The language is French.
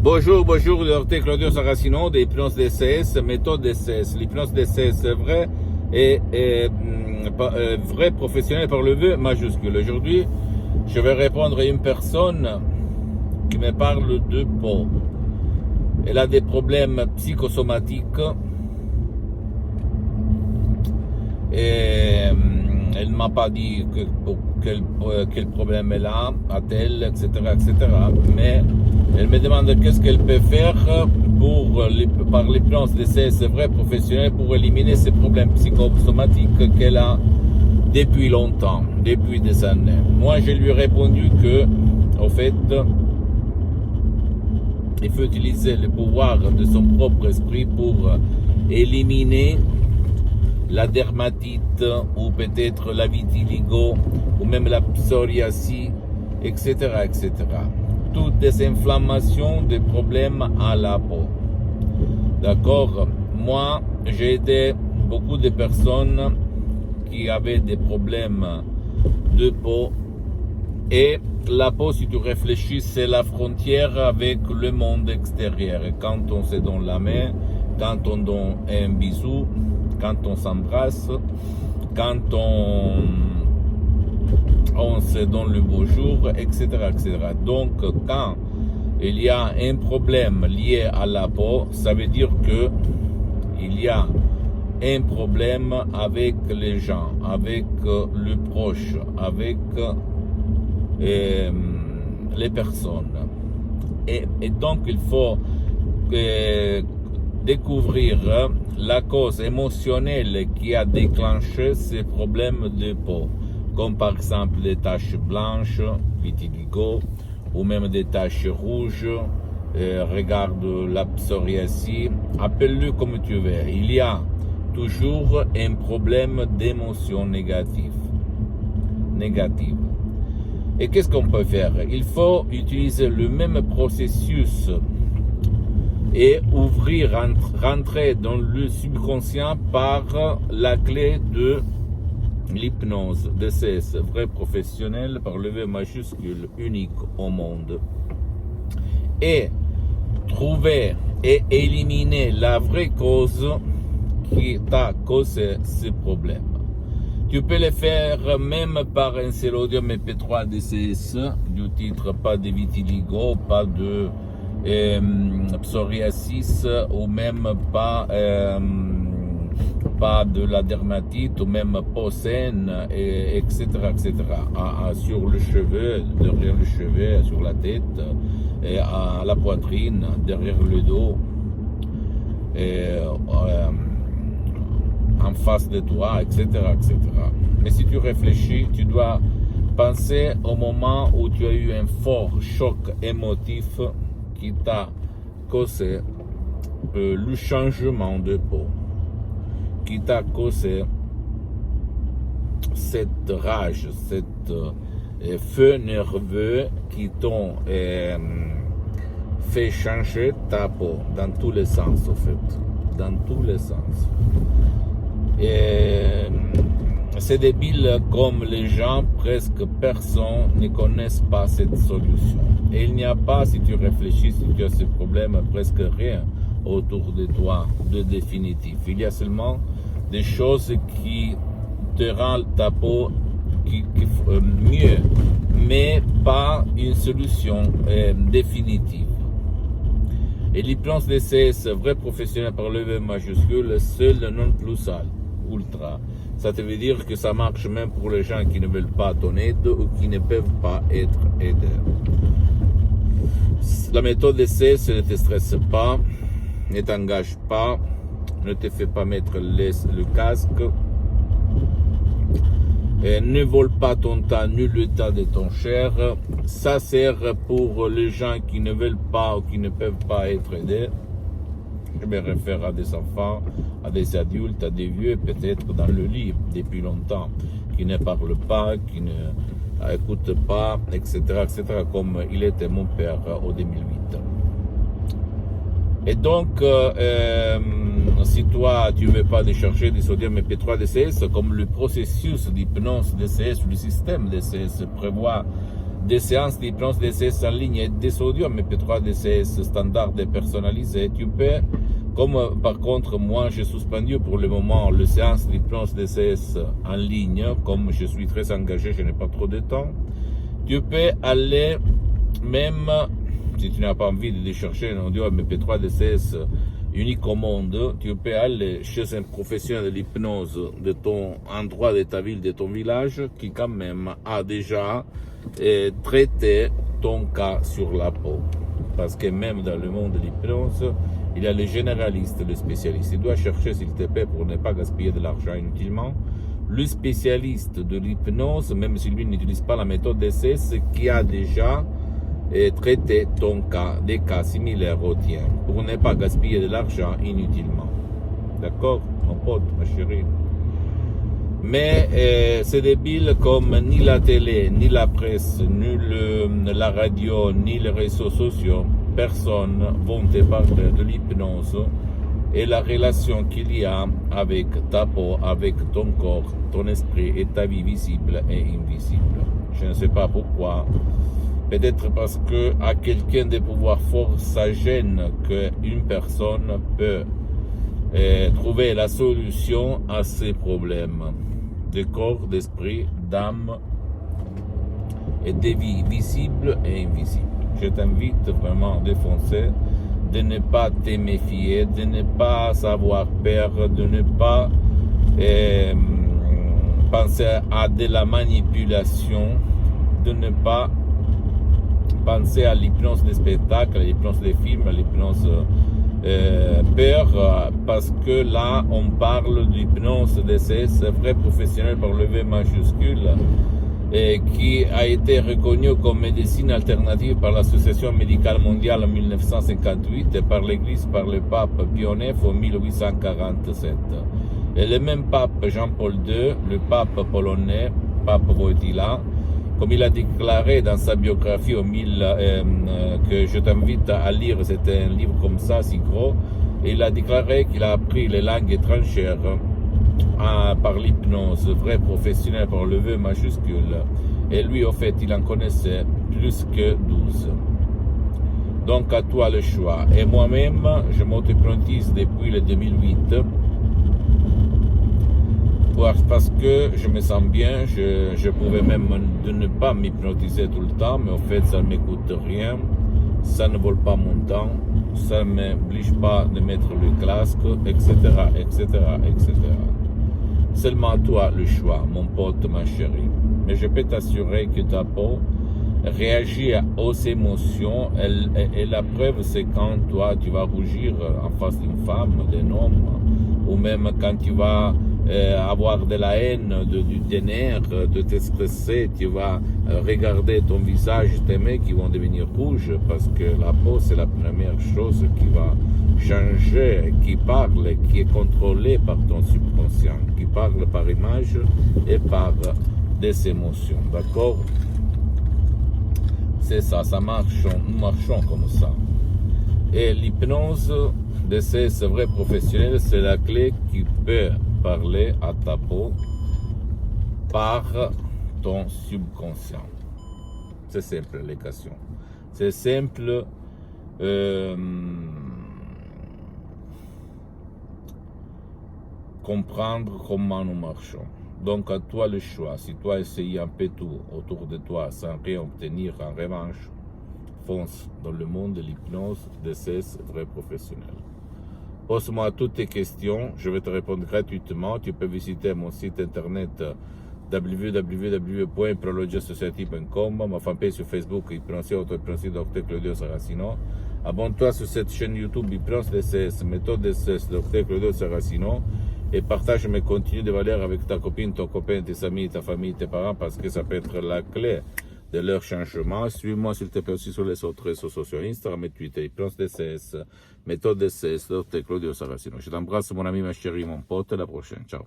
Bonjour, docteur Claudio Saracino de l'hypnose DCS, méthode DCS. L'hypnose DCS c'est vrai et vrai professionnel par le V majuscule. Aujourd'hui, je vais répondre à une personne qui me parle de peau. Elle a des problèmes psychosomatiques et elle ne m'a pas dit quel problème elle a-t-elle, etc., etc. Mais elle me demande qu'est-ce qu'elle peut faire par l'hypnose DCS vrai professionnel pour éliminer ces problèmes psychosomatiques qu'elle a depuis longtemps, depuis des années. Moi, je lui ai répondu que, au fait, il faut utiliser le pouvoir de son propre esprit pour éliminer la dermatite ou peut-être la vitiligo ou même la psoriasis, etc., etc. Toutes des inflammations, des problèmes à la peau. D'accord? Moi, j'ai aidé beaucoup de personnes qui avaient des problèmes de peau. Et la peau, si tu réfléchis, c'est la frontière avec le monde extérieur. Quand on se donne la main, quand on donne un bisou, quand on s'embrasse, quand on se donne le bonjour, etc., etc. Donc, quand il y a un problème lié à la peau, ça veut dire que il y a un problème avec les gens, avec le proche, avec les personnes. Et donc, il faut découvrir la cause émotionnelle qui a déclenché ces problèmes de peau, comme par exemple des taches blanches, vitiligo, ou même des taches rouges, regarde la psoriasis, appelle-le comme tu veux. Il y a toujours un problème d'émotion négative. Et qu'est-ce qu'on peut faire? Il faut utiliser le même processus et rentrer dans le subconscient par la clé de l'hypnose DCS, vrai professionnel par le V majuscule, unique au monde. Et trouver et éliminer la vraie cause qui t'a causé ce problème. Tu peux le faire même par un seul audio MP3 DCS, du titre pas de vitiligo, pas de psoriasis, ou même pas de la dermatite, ou même peau saine, etc., etc. Sur le cheveu, derrière le cheveu, sur la tête, et à la poitrine, derrière le dos, en face de toi, etc., etc. Mais si tu réfléchis, tu dois penser au moment où tu as eu un fort choc émotif qui t'a causé le changement de peau, qui t'a causé cette rage, cette feu nerveux qui t'ont fait changer ta peau dans tous les sens, en fait, dans tous les sens. Et c'est débile comme les gens, presque personne ne connaissent pas cette solution. Et il n'y a pas, si tu réfléchis, si tu as ce problème, presque rien autour de toi de définitif. Il y a seulement des choses qui te rendent ta peau mieux, mais pas une solution définitive. Et l'hypnose DCS, vrai professionnel par le V majuscule, seul non plus ultra. Ça te veut dire que ça marche même pour les gens qui ne veulent pas ton aide ou qui ne peuvent pas être aidés. La méthode DCS ne te stresse pas, ne t'engage pas, ne te fait pas mettre le casque, et ne vole pas ton temps ni le temps de ton cher. Ça sert pour les gens qui ne veulent pas ou qui ne peuvent pas être aidés. Je me réfère à des enfants, à des adultes, à des vieux, peut-être dans le lit depuis longtemps, qui ne parlent pas, qui ne écoutent pas, etc., etc., comme il était mon père au 2008. Et donc, si toi, tu ne veux pas décharger du sodium MP3 DCS, comme le processus d'hypnose DCS, le système DCS prévoit des séances d'hypnose DCS en ligne et des audios MP3 DCS standard et personnalisés. Tu peux, comme par contre moi j'ai suspendu pour le moment les séances d'hypnose DCS en ligne, comme je suis très engagé, je n'ai pas trop de temps, tu peux aller, même si tu n'as pas envie de chercher un audio MP3 DCS unique au monde, tu peux aller chez un professionnel de l'hypnose de ton endroit, de ta ville, de ton village, qui quand même a déjà traité ton cas sur la peau. Parce que même dans le monde de l'hypnose, il y a les généralistes, les spécialistes. Tu dois chercher, s'il te plaît, pour ne pas gaspiller de l'argent inutilement, le spécialiste de l'hypnose, même si lui n'utilise pas la méthode DCS, qui a déjà traité ton cas, des cas similaires au tien, pour ne pas gaspiller de l'argent inutilement. D'accord, mon pote, ma chérie? Mais c'est débile comme ni la télé, ni la presse, ni la radio, ni les réseaux sociaux, personne ne vont te parler de l'hypnose et la relation qu'il y a avec ta peau, avec ton corps, ton esprit et ta vie visible et invisible. Je ne sais pas pourquoi. Peut-être parce que à quelqu'un de pouvoir fort, ça gêne qu'une personne peut trouver la solution à ses problèmes de corps, d'esprit, d'âme et de vie visible et invisible. Je t'invite vraiment à défoncer, de ne pas te méfier, de ne pas avoir peur, de ne pas penser à de la manipulation, de ne pas penser à l'hypnose des spectacles, à l'hypnose des films, à l'hypnose peur, parce que là, on parle d'hypnose DCS, vrai professionnel par le V majuscule, qui a été reconnu comme médecine alternative par l'Association médicale mondiale en 1958 et par l'Église, par le pape Pie IX en 1847. Et le même pape Jean-Paul II, le pape polonais, pape Wojtyła, comme il a déclaré dans sa biographie que je t'invite à lire, c'était un livre comme ça, si gros, et il a déclaré qu'il a appris les langues étrangères par l'hypnose, vrai professionnel par le V majuscule. Et lui, au fait, il en connaissait plus que 12. Donc, à toi le choix. Et moi-même, je m'auto-hypnotise depuis le 2008. Parce que je me sens bien, je pouvais même ne pas m'hypnotiser tout le temps, mais au fait, ça ne m'écoute rien, ça ne vole pas mon temps, ça ne m'oblige pas de mettre le casque, etc., etc., etc. Seulement à toi le choix, mon pote, ma chérie. Mais je peux t'assurer que ta peau réagit aux émotions, et la preuve, c'est quand toi, tu vas rougir en face d'une femme, d'un homme, ou même quand tu vas avoir de la haine, des nerfs, de te stresser, tu vas regarder ton visage, tes mains qui vont devenir rouges, parce que la peau, c'est la première chose qui va changer, qui parle, qui est contrôlée par ton subconscient, qui parle par image et par des émotions, d'accord? C'est ça, ça marche, nous marchons comme ça. Et l'hypnose de ces vrais professionnels, c'est la clé qui peut parler à ta peau par ton subconscient. C'est simple, l'équation. C'est simple. Comprendre comment nous marchons. Donc à toi le choix. Si toi essayes un peu tout autour de toi sans rien obtenir en revanche, fonce dans le monde de l'hypnose de ces vrais professionnels. Pose-moi toutes tes questions, je vais te répondre gratuitement. Tu peux visiter mon site internet www.prologiasociety.com, ma fanpage sur Facebook, Hypnosie Dr Claudio Saracino. Abonne-toi sur cette chaîne YouTube Hypnose DCS, méthode DCS, Dr Claudio Saracino, et partage mes contenus de valeur avec ta copine, ton copain, tes amis, ta famille, tes parents, parce que ça peut être la clé de leur changement. Suis-moi s'il te plaît aussi sur les autres réseaux sociaux, Instagram et Twitter, Hypnose DCS, méthode DCS, Dr Claudio Saracino. Je t'embrasse mon ami, ma chérie, mon pote, à la prochaine, ciao.